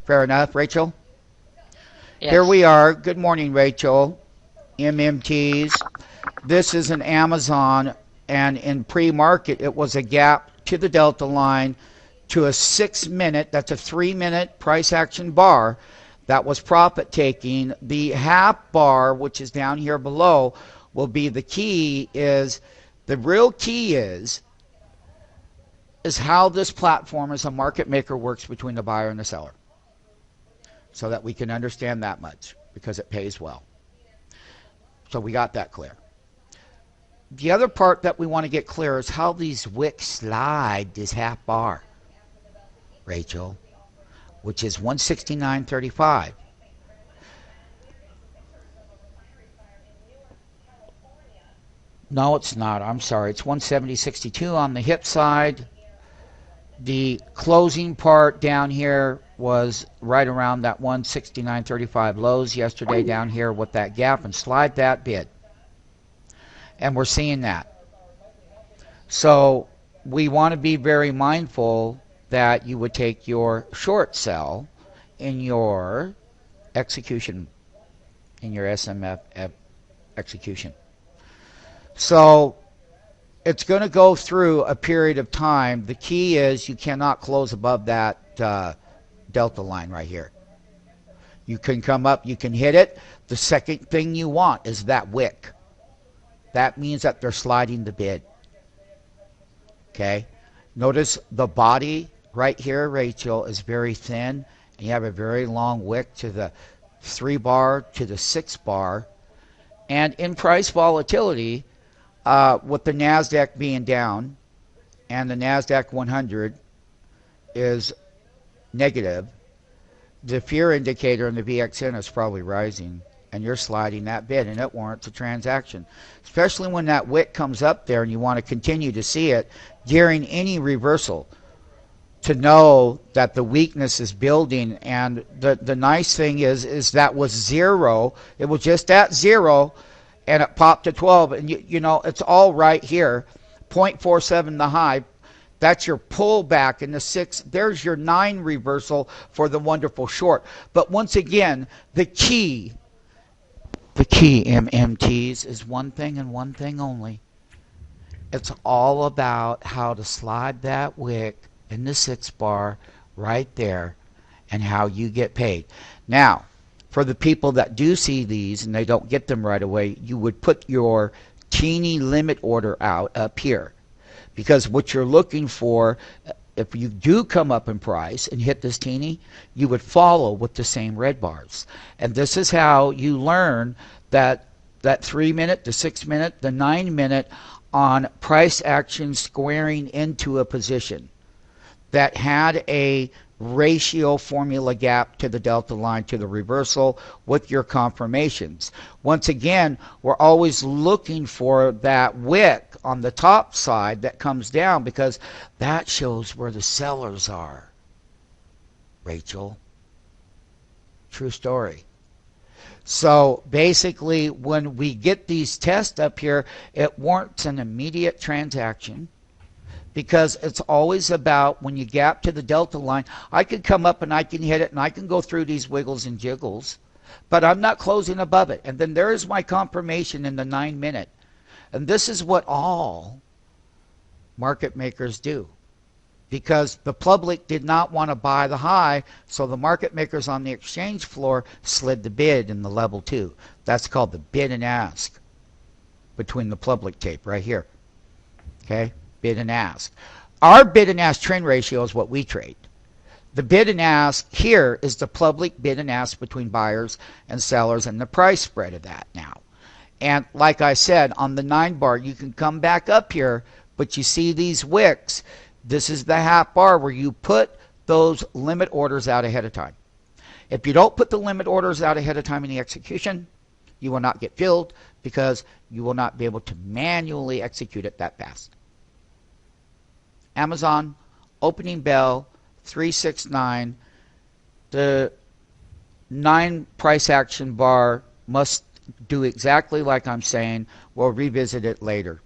Fair enough, Rachel? Here Yes. we are. Good morning, Rachel. MMTs. This is an Amazon, and in pre-market, it was a gap to the delta line to a 6 minute, that's a 3 minute price action bar. That was profit taking. The half bar, which is down here below, will be the key. Is the real key is how this platform as a market maker works between the buyer and the seller, so that we can understand that much, because it pays well. So we got that clear. The other part that we want to get clear is how these wicks slide this half bar, Rachel, which is 169.35. No, it's not. I'm sorry. It's 170.62 on the hip side. The closing part down here was right around that 169.35 lows yesterday down here with that gap, and slide that bid. And we're seeing that. So we want to be very mindful that you would take your short sell in your execution, in your SMF execution. So it's going to go through a period of time. The key is you cannot close above that delta line right here. You can come up, you can hit it. The second thing you want is that wick. That means that they're sliding the bid. Okay? Notice the body right here, Rachel, is very thin, and you have a very long wick to the 3 bar to the 6 bar. And in price volatility, with the NASDAQ being down and the NASDAQ 100 is negative, the fear indicator in the VXN is probably rising, and you're sliding that bid, and it warrants a transaction, especially when that wick comes up there and you want to continue to see it during any reversal to know that the weakness is building. And the nice thing is that was zero. It was just at zero, and it popped to 12, and you know it's all right here. 0.47 the high. That's your pullback in the 6. There's your 9 reversal for the wonderful short. But once again, the key MMTs is one thing and one thing only. It's all about how to slide that wick in the 6 bar right there and how you get paid. Now, for the people that do see these and they don't get them right away, you would put your teeny limit order out up here, because what you're looking for, if you do come up in price and hit this teeny, you would follow with the same red bars. And this is how you learn that 3 minute, the 6 minute, the 9 minute on price action squaring into a position that had a ratio formula gap to the delta line to the reversal with your confirmations. Once again, we're always looking for that wick on the top side that comes down, because that shows where the sellers are, Rachel. True story. So basically, when we get these tests up here, it warrants an immediate transaction, because it's always about when you gap to the delta line. I can come up and I can hit it and I can go through these wiggles and jiggles, but I'm not closing above it. And then there's my confirmation in the 9 minute. And this is what all market makers do, because the public did not want to buy the high, so the market makers on the exchange floor slid the bid in the level 2. That's called the bid and ask between the public tape right here. Okay? Bid and ask. Our bid and ask trend ratio is what we trade. The bid and ask here is the public bid and ask between buyers and sellers, and the price spread of that now. And like I said, on the 9 bar, you can come back up here, but you see these wicks. This is the half bar where you put those limit orders out ahead of time. If you don't put the limit orders out ahead of time in the execution, you will not get filled, because you will not be able to manually execute it that fast. Amazon, opening bell, 369. The 9 price action bar must do exactly like I'm saying. We'll revisit it later.